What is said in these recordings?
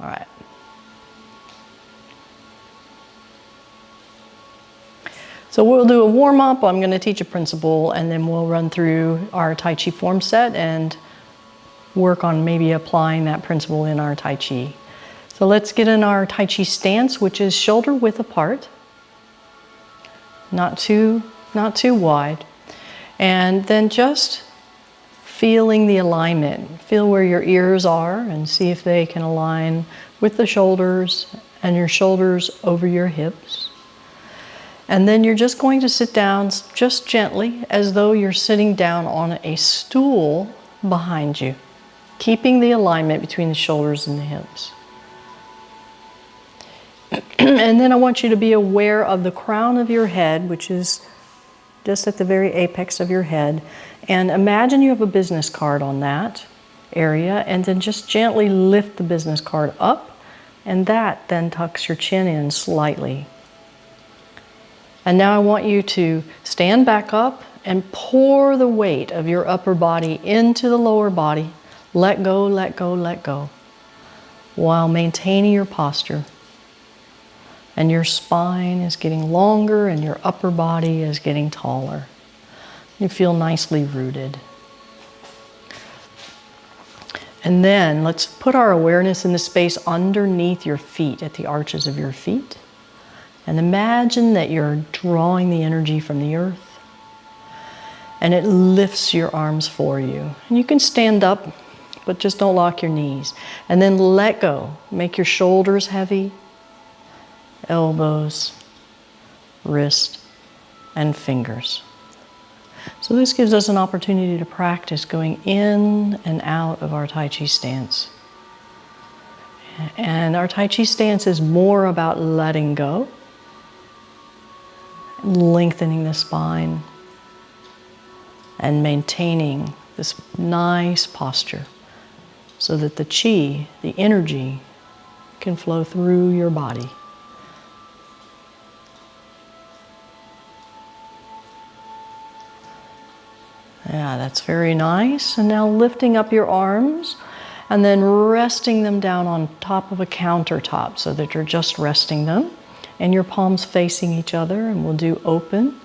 All right. So we'll do a warm-up. I'm going to teach a principle, and then we'll run through our Tai Chi form set and work on maybe applying that principle in our Tai Chi. So let's get in our Tai Chi stance, which is shoulder width apart, not too wide, and then just feeling the alignment. Feel where your ears are and see if they can align with the shoulders and your shoulders over your hips. And then you're just going to sit down just gently as though you're sitting down on a stool behind you, keeping the alignment between the shoulders and the hips. And then I want you to be aware of the crown of your head, which is just at the very apex of your head. And imagine you have a business card on that area, and then just gently lift the business card up, and that then tucks your chin in slightly. And now I want you to stand back up and pour the weight of your upper body into the lower body. Let go, let go, let go, while maintaining your posture. And your spine is getting longer and your upper body is getting taller. You feel nicely rooted. And then let's put our awareness in the space underneath your feet, at the arches of your feet. And imagine that you're drawing the energy from the earth, and it lifts your arms for you. And you can stand up, but just don't lock your knees. And then let go. Make your shoulders heavy, elbows, wrist, and fingers. So this gives us an opportunity to practice going in and out of our Tai Chi stance. And our Tai Chi stance is more about letting go, lengthening the spine, and maintaining this nice posture so that the Qi, the energy, can flow through your body. Yeah, that's very nice. And now lifting up your arms and then resting them down on top of a countertop so that you're just resting them. And your palms facing each other, and we'll do open.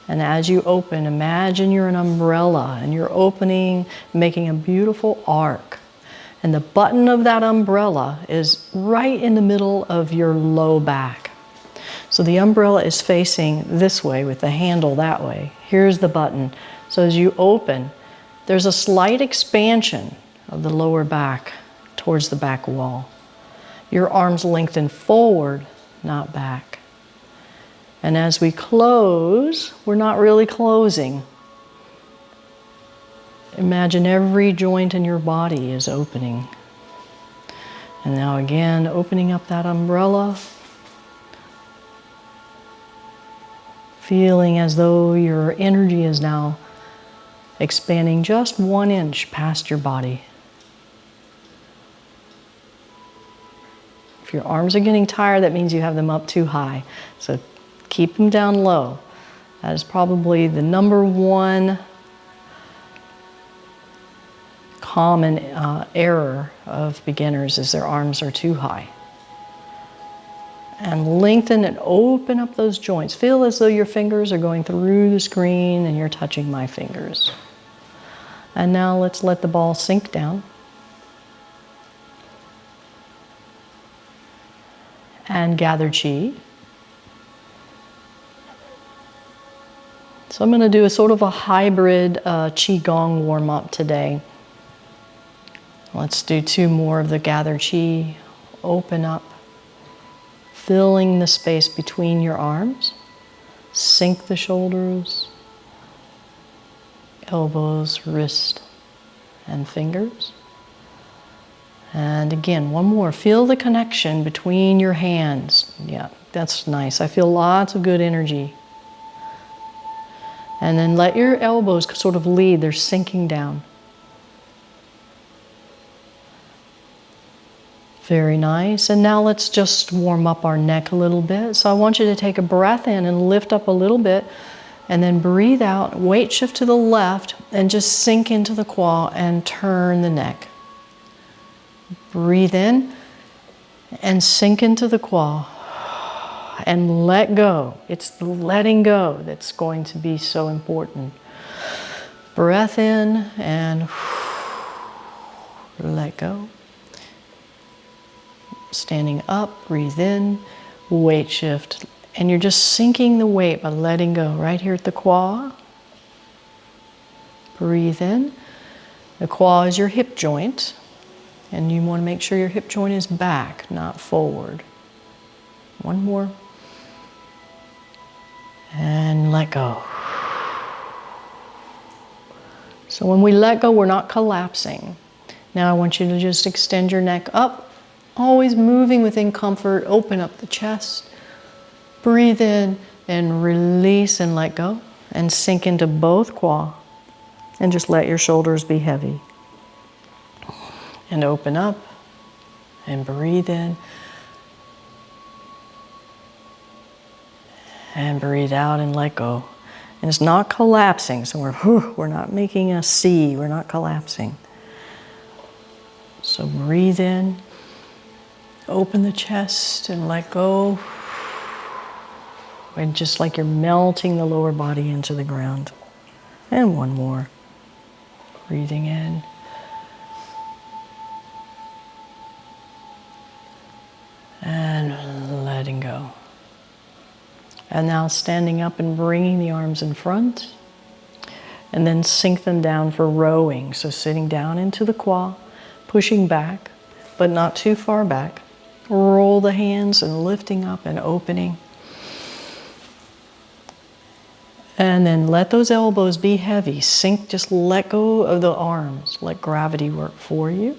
And as you open, imagine you're an umbrella and you're opening, making a beautiful arc. And the button of that umbrella is right in the middle of your low back. So the umbrella is facing this way with the handle that way. Here's the button. So as you open, there's a slight expansion of the lower back towards the back wall. Your arms lengthen forward, not back. And as we close, we're not really closing. Imagine every joint in your body is opening. And now again, opening up that umbrella. Feeling as though your energy is now expanding just 1 inch past your body. If your arms are getting tired, that means you have them up too high. So keep them down low. That is probably the number one common error of beginners, is their arms are too high. And lengthen and open up those joints. Feel as though your fingers are going through the screen and you're touching my fingers. And now let's let the ball sink down. And gather Qi. So I'm going to do a sort of a hybrid Qigong warm-up today. Let's do 2 more of the gather Qi. Open up, filling the space between your arms. Sink the shoulders, elbows, wrist, and fingers. And again, 1 more. Feel the connection between your hands. Yeah, that's nice. I feel lots of good energy. And then let your elbows sort of lead. They're sinking down. Very nice. And now let's just warm up our neck a little bit. So I want you to take a breath in and lift up a little bit, and then breathe out. Weight shift to the left and just sink into the quad and turn the neck. Breathe in And sink into the qua and let go. It's the letting go that's going to be so important. Breath in and let go. Standing up, breathe in, weight shift. And you're just sinking the weight by letting go right here at the qua. Breathe in. The qua is your hip joint. And you want to make sure your hip joint is back, not forward. One more. And let go. So when we let go, we're not collapsing. Now I want you to just extend your neck up, always moving within comfort. Open up the chest. Breathe in and release and let go. And sink into both qua. And just let your shoulders be heavy. And open up and breathe in. And breathe out and let go. And it's not collapsing, so we're not making a C, we're not collapsing. So breathe in, open the chest and let go. And just like you're melting the lower body into the ground. And one more. Breathing in. And letting go. And now standing up and bringing the arms in front. And then sink them down for rowing. So sitting down into the qua, pushing back, but not too far back. Roll the hands and lifting up and opening. And then let those elbows be heavy. Sink, just let go of the arms. Let gravity work for you.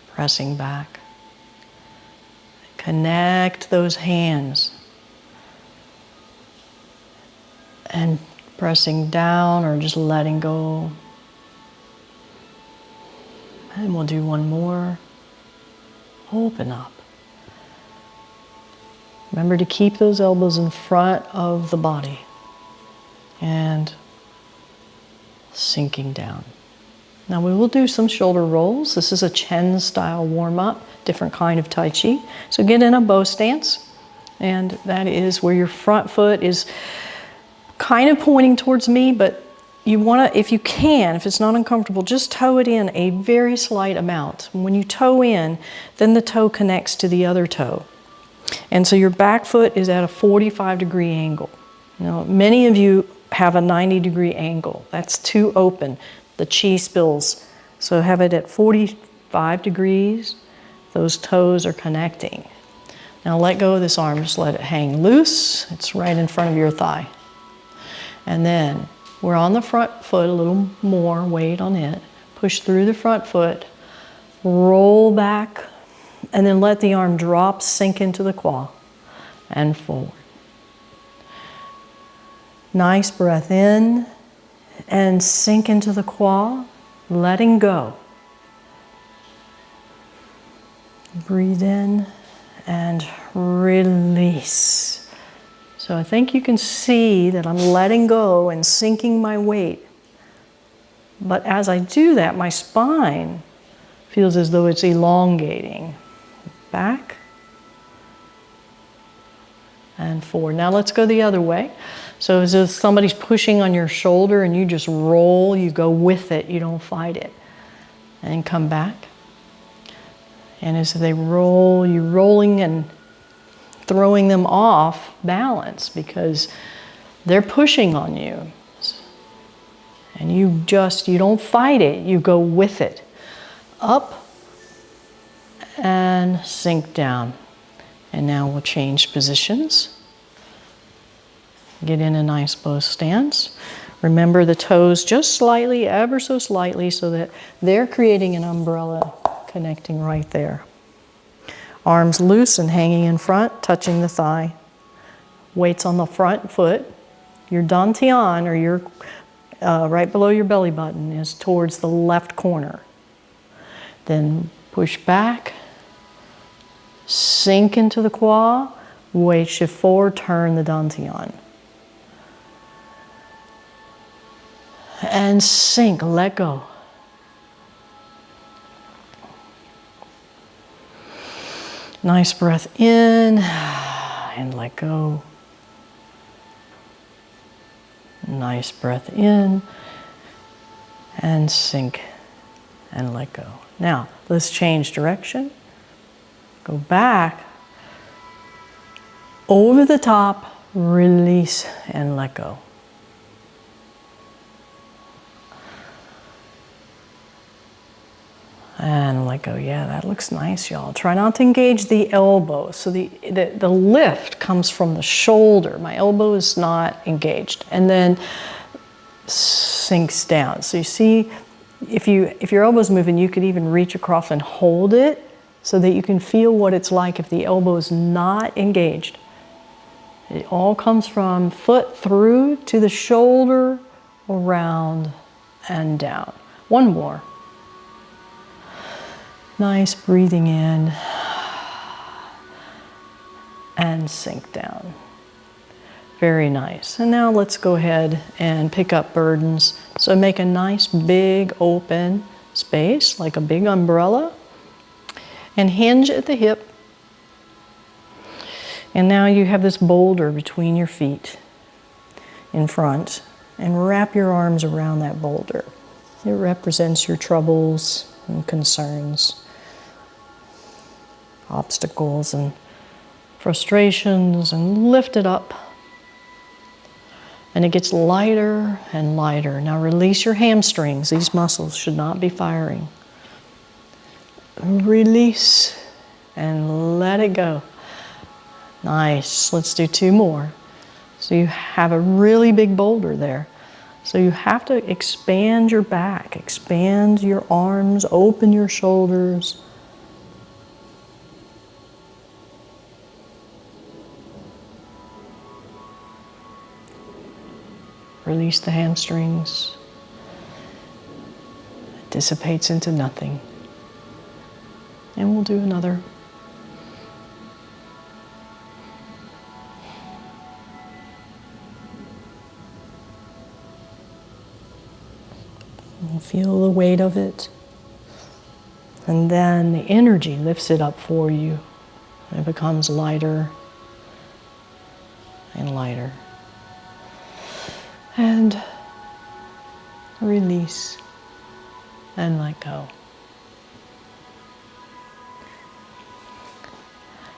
Pressing back. Connect those hands. And pressing down or just letting go. And we'll do one more. Open up. Remember to keep those elbows in front of the body. And sinking down. Now we will do some shoulder rolls. This is a Chen style warm-up, different kind of Tai Chi. So get in a bow stance, and that is where your front foot is kind of pointing towards me, but you want to, if you can, if it's not uncomfortable, just toe it in a very slight amount. When you toe in, then the toe connects to the other toe. And so your back foot is at a 45-degree angle. Now, many of you have a 90-degree angle. That's too open. The chi spills. So have it at 45 degrees. Those toes are connecting. Now let go of this arm. Just let it hang loose. It's right in front of your thigh. And then we're on the front foot, a little more weight on it. Push through the front foot. Roll back. And then let the arm drop, sink into the qua. And forward. Nice breath in. And sink into the qua, letting go. Breathe in and release. So I think you can see that I'm letting go and sinking my weight. But as I do that, my spine feels as though it's elongating. Back and forward. Now let's go the other way. So as if somebody's pushing on your shoulder and you just roll, you go with it, you don't fight it. And come back. And as they roll, you're rolling and throwing them off balance because they're pushing on you. And you don't fight it, you go with it. Up and sink down. And now we'll change positions. Get in a nice bow stance. Remember the toes just slightly, ever so slightly, so that they're creating an umbrella connecting right there. Arms loose and hanging in front, touching the thigh. Weights on the front foot. Your dantian, or your right below your belly button, is towards the left corner. Then push back. Sink into the qua. Weight shift forward, turn the dantian. And sink, let go. Nice breath in and let go. Nice breath in and sink and let go. Now, let's change direction. Go back, over the top, release and let go. And let go. Yeah, that looks nice, y'all. Try not to engage the elbow. So the lift comes from the shoulder. My elbow is not engaged. And then sinks down. So you see, if your elbow's moving, you could even reach across and hold it so that you can feel what it's like if the elbow is not engaged. It all comes from foot through to the shoulder, around and down. One more. Nice breathing in and sink down. Very nice. And now let's go ahead and pick up burdens. So make a nice big open space, like a big umbrella, and hinge at the hip. And now you have this boulder between your feet in front, and wrap your arms around that boulder. It represents your troubles and concerns, obstacles and frustrations, and lift it up. And it gets lighter and lighter. Now release your hamstrings. These muscles should not be firing. Release and let it go. Nice. Let's do two more. So you have a really big boulder there. So you have to expand your back, expand your arms, open your shoulders. Release the hamstrings. It dissipates into nothing. And we'll do another. And feel the weight of it. And then the energy lifts it up for you. It becomes lighter and lighter. And release and let go.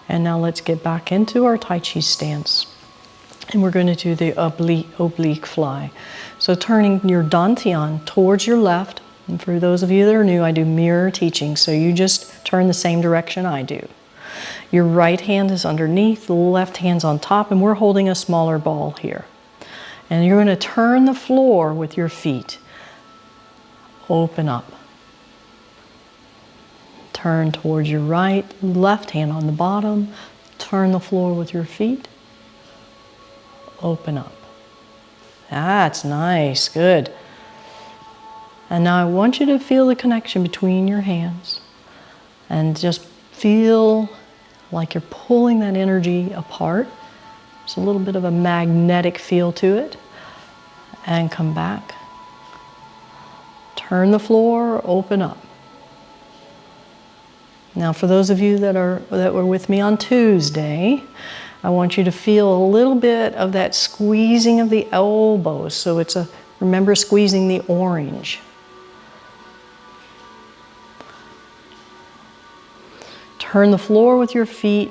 And now let's get back into our Tai Chi stance. And we're going to do the oblique fly. So turning your dantian towards your left. And for those of you that are new, I do mirror teaching. So you just turn the same direction I do. Your right hand is underneath, the left hand's on top, and we're holding a smaller ball here. And you're going to turn the floor with your feet. Open up. Turn towards your right, left hand on the bottom. Turn the floor with your feet. Open up. That's nice, good. And now I want you to feel the connection between your hands. And just feel like you're pulling that energy apart. There's a little bit of a magnetic feel to it. And come back. Turn the floor, open up. Now for those of you that were with me on Tuesday, I want you to feel a little bit of that squeezing of the elbows. So remember squeezing the orange. Turn the floor with your feet.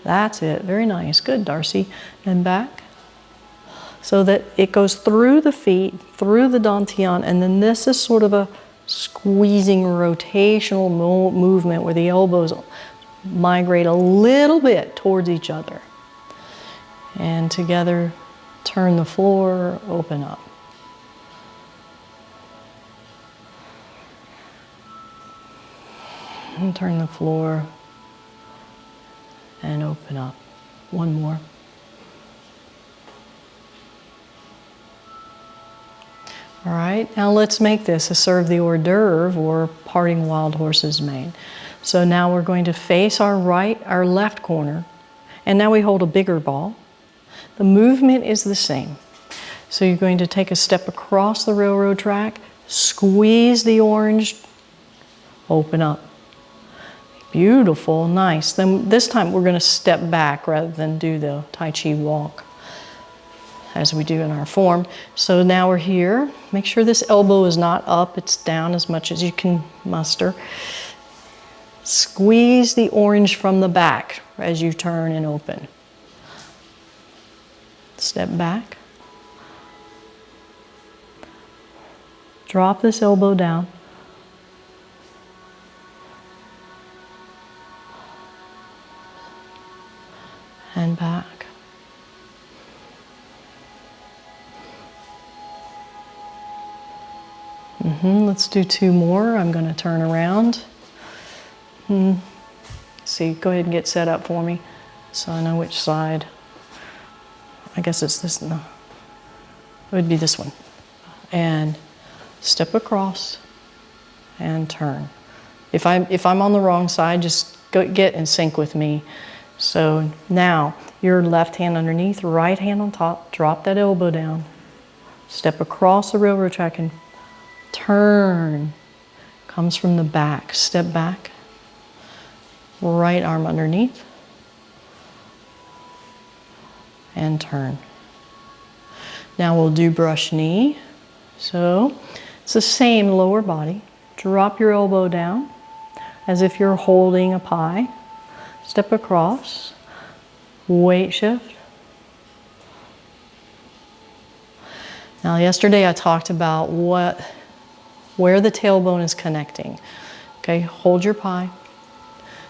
That's it. Very nice. Good, Darcy. And back. So that it goes through the feet, through the dantian, and then this is sort of a squeezing rotational movement where the elbows migrate a little bit towards each other. And together, turn the floor, open up. And turn the floor and open up. One more. All right, now let's make this a serve the hors d'oeuvre or parting wild horse's mane. So now we're going to face our left corner, and now we hold a bigger ball. The movement is the same. So you're going to take a step across the railroad track, squeeze the orange Open up. Beautiful, nice. Then this time we're going to step back rather than do the Tai Chi walk as we do in our form. So now we're here. Make sure this elbow is not up, it's down as much as you can muster. Squeeze the orange from the back as you turn and open. Step back. Drop this elbow down. And back. Let's do 2 more. I'm going to turn around. See, go ahead and get set up for me so I know which side. I guess it's this. No, it would be this one. And step across and turn. If I'm on the wrong side, just go get in sync with me. So now your left hand underneath, right hand on top. Drop that elbow down. Step across the railroad track and turn. Comes from the back. Step back. Right arm underneath. And turn. Now we'll do brush knee. So it's the same lower body. Drop your elbow down as if you're holding a pie. Step across. Weight shift. Now yesterday I talked about where the tailbone is connecting. Okay, hold your pie.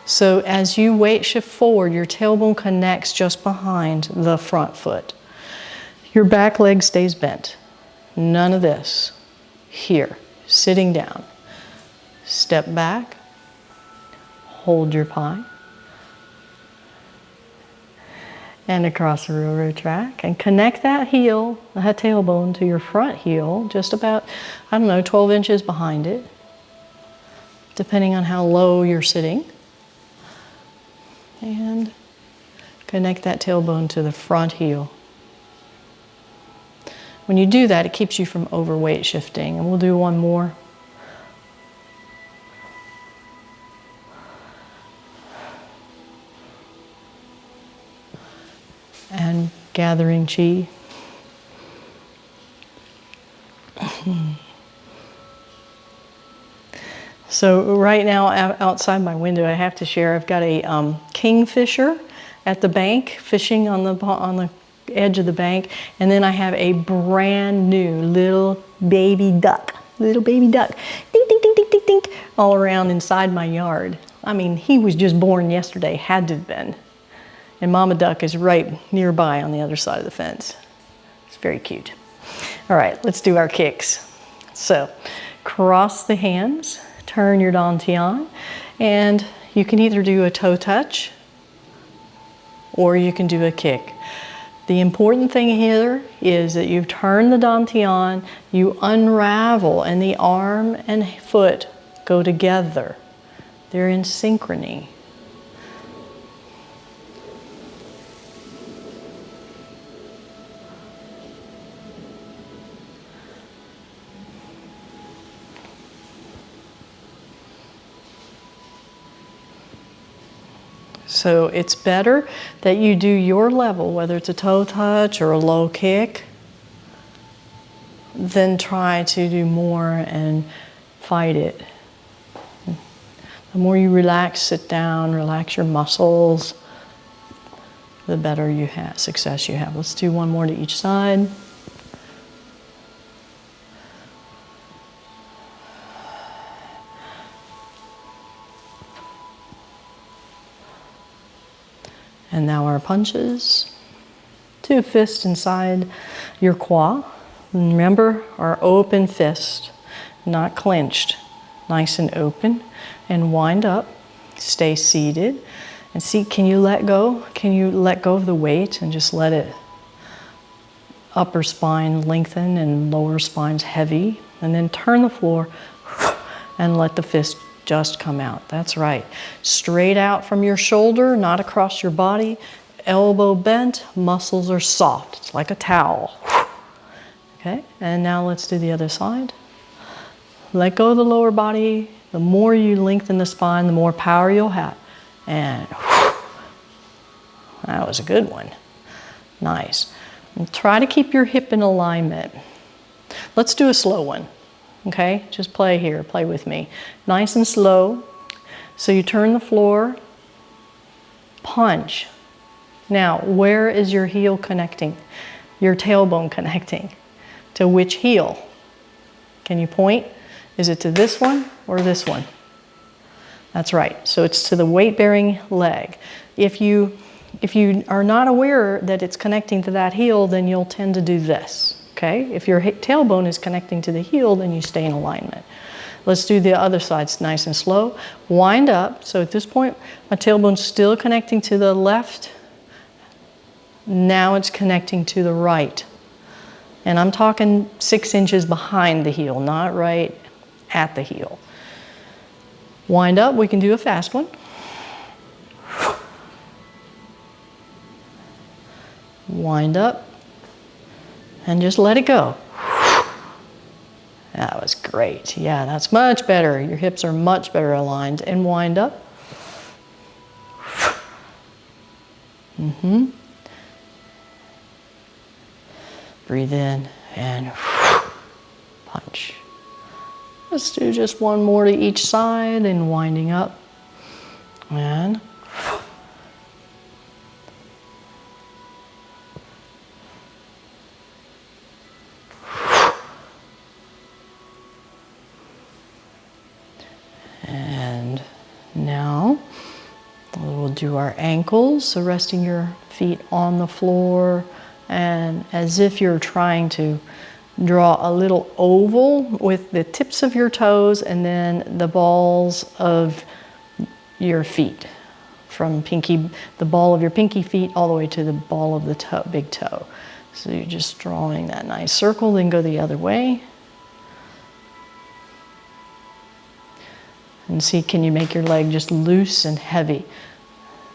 So as you weight shift forward, your tailbone connects just behind the front foot. Your back leg stays bent. None of this. Here, sitting down. Step back. Hold your pie. And across the railroad track. And connect that heel, that tailbone, to your front heel, just about, 12 inches behind it, depending on how low you're sitting. And connect that tailbone to the front heel. When you do that, it keeps you from overweight shifting. And we'll do one more. And gathering chi. So right now outside my window, I have to share, I've got a kingfisher at the bank, fishing on the edge of the bank, and then I have a brand new little baby duck, ding, ding, ding, ding, ding, ding, all around inside my yard. I mean, he was just born yesterday, had to have been. And Mama Duck is right nearby on the other side of the fence. It's very cute. All right, let's do our kicks. So, cross the hands, turn your dantian, and you can either do a toe touch or you can do a kick. The important thing here is that you turn the dantian, you unravel, and the arm and foot go together. They're in synchrony. So it's better that you do your level, whether it's a toe touch or a low kick, than try to do more and fight it. The more you relax, sit down, relax your muscles, the better you have, success you have. Let's do one more to each side. And now our punches. 2 fists inside your quad. Remember, our open fist, not clenched. Nice and open. And wind up. Stay seated. And see, can you let go? Can you let go of the weight and just let it, upper spine lengthen and lower spine's heavy. And then turn the floor and let the fist just come out. That's right. Straight out from your shoulder, not across your body. Elbow bent, muscles are soft. It's like a towel. Okay, and now let's do the other side. Let go of the lower body, The more you lengthen the spine, the more power you'll have. And that was a good one. Nice. And try to keep your hip in alignment. Let's do a slow one, okay? Just play here, play with me. Nice and slow. So you turn the floor, punch. Now, where is your heel connecting? Your tailbone connecting? To which heel? Can you point? Is it to this one or this one? That's right. So it's to the weight-bearing leg. If you are not aware that it's connecting to that heel, then you'll tend to do this, okay? If your tailbone is connecting to the heel, then you stay in alignment. Let's do the other side, nice and slow. Wind up. So at this point, my tailbone's still connecting to the left. Now it's connecting to the right. And I'm talking 6 inches behind the heel, not right at the heel. Wind up, we can do a fast one. Wind up, and just let it go. That was great. Yeah, that's much better. Your hips are much better aligned. And wind up. Breathe in and punch. Let's do just one more to each side and winding up. And now we'll do our ankles, so resting your feet on the floor and as if you're trying to draw a little oval with the tips of your toes and then the balls of your feet, from the ball of your pinky feet all the way to the ball of the toe, big toe. So you're just drawing that nice circle, then go the other way. And see, can you make your leg just loose and heavy?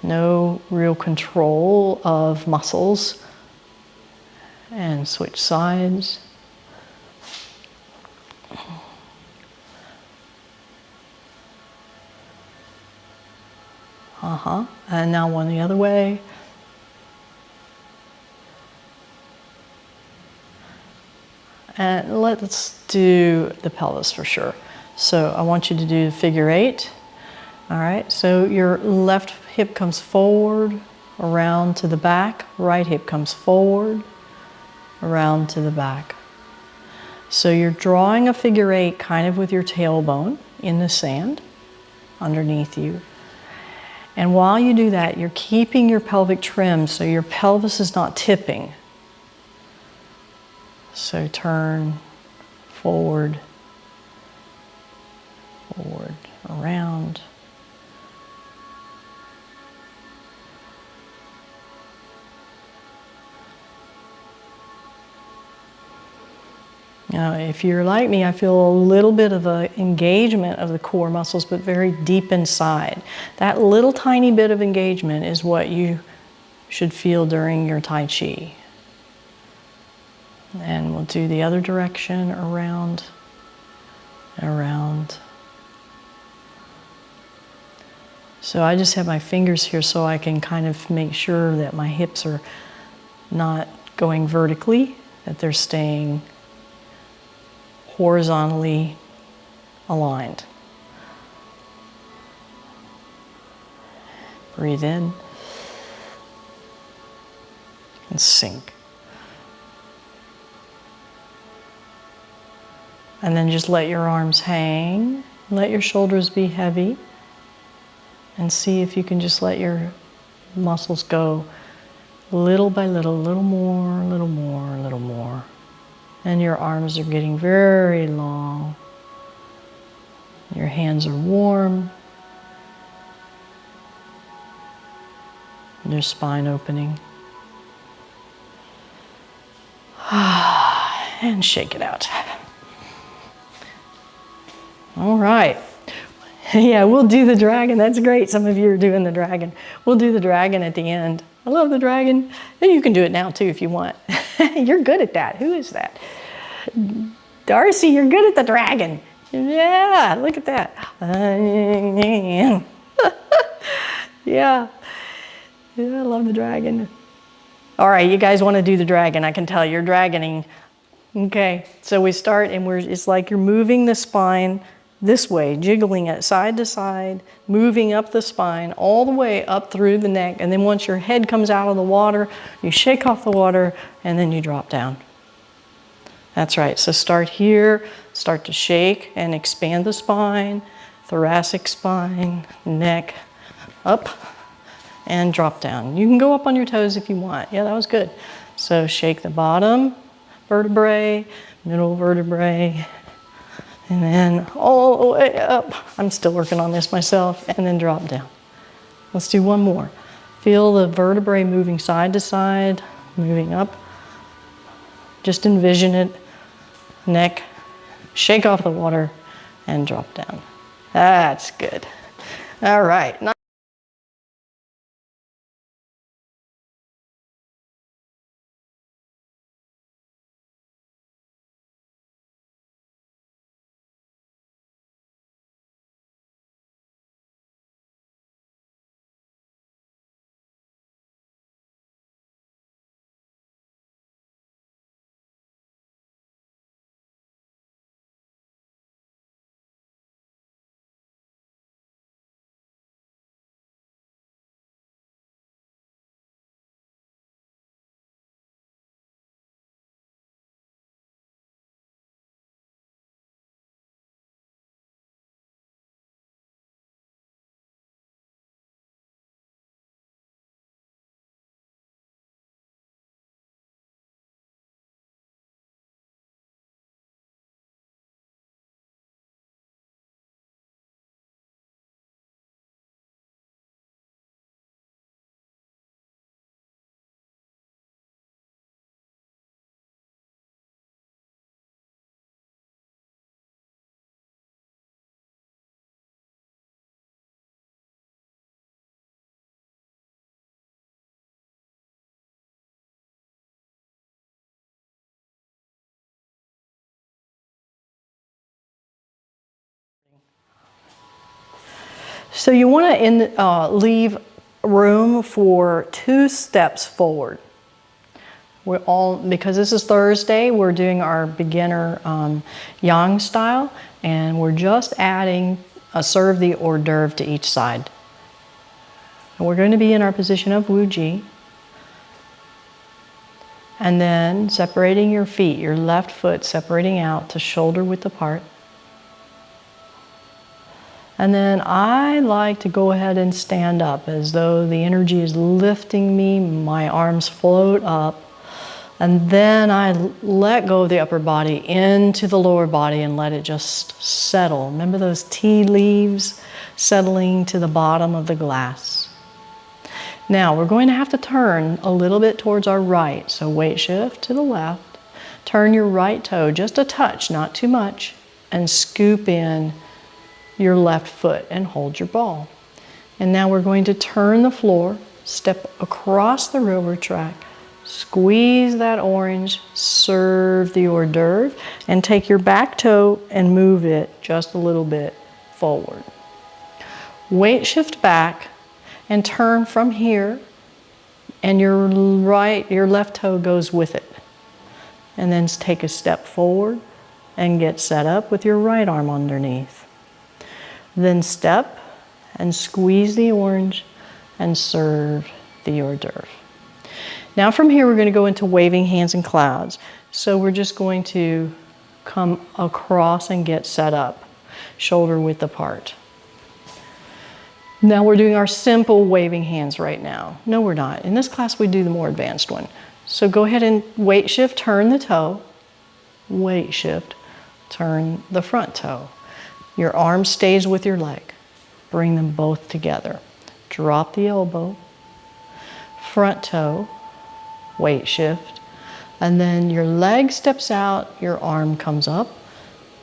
No real control of muscles. And switch sides. And now one the other way. And let's do the pelvis for sure. So I want you to do figure 8. All right, so your left hip comes forward, around to the back. Right hip comes forward, around to the back. So you're drawing a figure 8 kind of with your tailbone in the sand underneath you. And while you do that, you're keeping your pelvic trim so your pelvis is not tipping. So turn forward, forward, around. Now, if you're like me, I feel a little bit of an engagement of the core muscles, but very deep inside. That little tiny bit of engagement is what you should feel during your Tai Chi. And we'll do the other direction, around, around. So I just have my fingers here so I can kind of make sure that my hips are not going vertically, that they're staying horizontally aligned. Breathe in and sink. And then just let your arms hang, let your shoulders be heavy, and see if you can just let your muscles go little by little, a little more, a little more, a little more. And your arms are getting very long. Your hands are warm. Your spine opening. And shake it out. All right. Yeah, we'll do the dragon. That's great. Some of you are doing the dragon. We'll do the dragon at the end. I love the dragon. And you can do it now too if you want. You're good at that. Who is that? Darcy, you're good at the dragon. Yeah, look at that. Yeah. Yeah, I love the dragon. All right, you guys want to do the dragon. I can tell you're dragoning. Okay, so we start and it's like you're moving the spine this way, jiggling it side to side, moving up the spine all the way up through the neck. And then once your head comes out of the water, you shake off the water and then you drop down. That's right, so start here, start to shake and expand the spine, thoracic spine, neck, up, and drop down. You can go up on your toes if you want. Yeah, that was good. So shake the bottom vertebrae, middle vertebrae, and then all the way up. I'm still working on this myself, and then drop down. Let's do one more. Feel the vertebrae moving side to side, moving up. Just envision it, neck, shake off the water, and drop down. That's good. All right. So you want to leave room for 2 steps forward. Because this is Thursday, we're doing our beginner yang style, and we're just adding a serve the hors d'oeuvre to each side. And we're going to be in our position of Wu Ji. And then separating your feet, your left foot separating out to shoulder width apart. And then I like to go ahead and stand up as though the energy is lifting me, my arms float up, and then I let go of the upper body into the lower body and let it just settle. Remember those tea leaves settling to the bottom of the glass. Now we're going to have to turn a little bit towards our right, so weight shift to the left, turn your right toe just a touch, not too much, and scoop in your left foot and hold your ball. And now we're going to turn the floor, step across the railroad track, squeeze that orange, serve the hors d'oeuvre, and take your back toe and move it just a little bit forward. Weight shift back and turn from here, and your left toe goes with it. And then take a step forward and get set up with your right arm underneath. Then step and squeeze the orange and serve the hors d'oeuvre. Now from here we're going to go into waving hands and clouds. So we're just going to come across and get set up, shoulder width apart. Now we're doing our simple waving hands right now. No, we're not. In this class we do the more advanced one. So go ahead and weight shift, turn the toe, weight shift, turn the front toe. Your arm stays with your leg. Bring them both together. Drop the elbow, front toe, weight shift, and then your leg steps out, your arm comes up,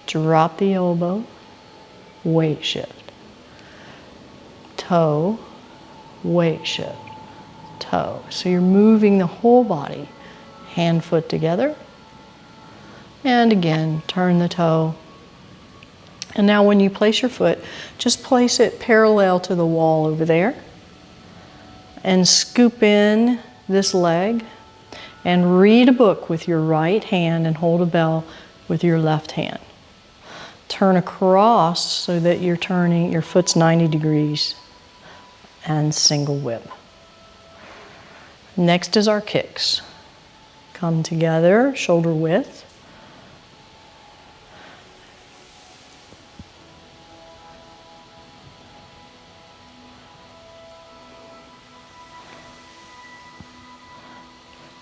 drop the elbow, weight shift, toe, weight shift, toe. So you're moving the whole body, hand, foot together, and again, turn the toe, And now when you place your foot, just place it parallel to the wall over there. And scoop in this leg. And read a book with your right hand and hold a bell with your left hand. Turn across so that you're turning, your foot's 90 degrees. And single whip. Next is our kicks. Come together, shoulder width.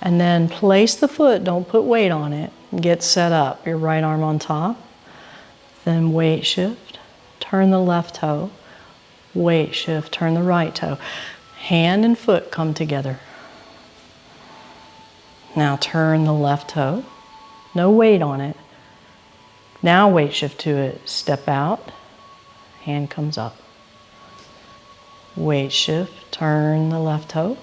And then place the foot, don't put weight on it. Get set up, your right arm on top. Then weight shift, turn the left toe. Weight shift, turn the right toe. Hand and foot come together. Now turn the left toe. No weight on it. Now weight shift to it. Step out. Hand comes up. Weight shift, turn the left toe.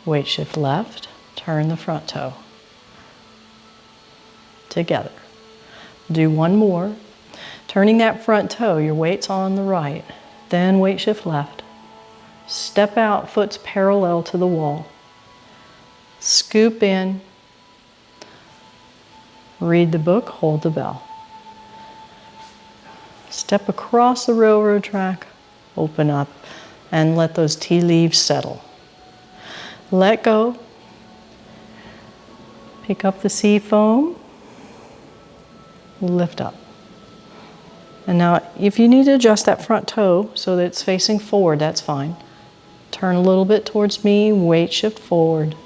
Weight shift left. Turn the front toe. Together. Do one more. Turning that front toe, your weight's on the right. Then weight shift left. Step out, foot's parallel to the wall. Scoop in. Read the book, hold the bell. Step across the railroad track, open up, and let those tea leaves settle. Let go. Pick up the sea foam, lift up. And now if you need to adjust that front toe so that it's facing forward, that's fine. Turn a little bit towards me, weight shift forward.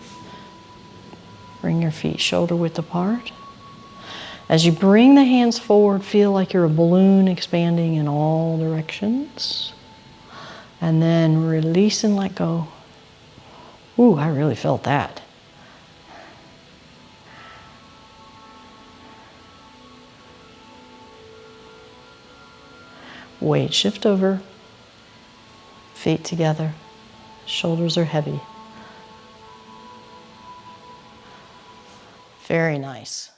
Bring your feet shoulder width apart. As you bring the hands forward, feel like you're a balloon expanding in all directions. And then release and let go. Ooh, I really felt that. Weight shift over, feet together, shoulders are heavy. Very nice.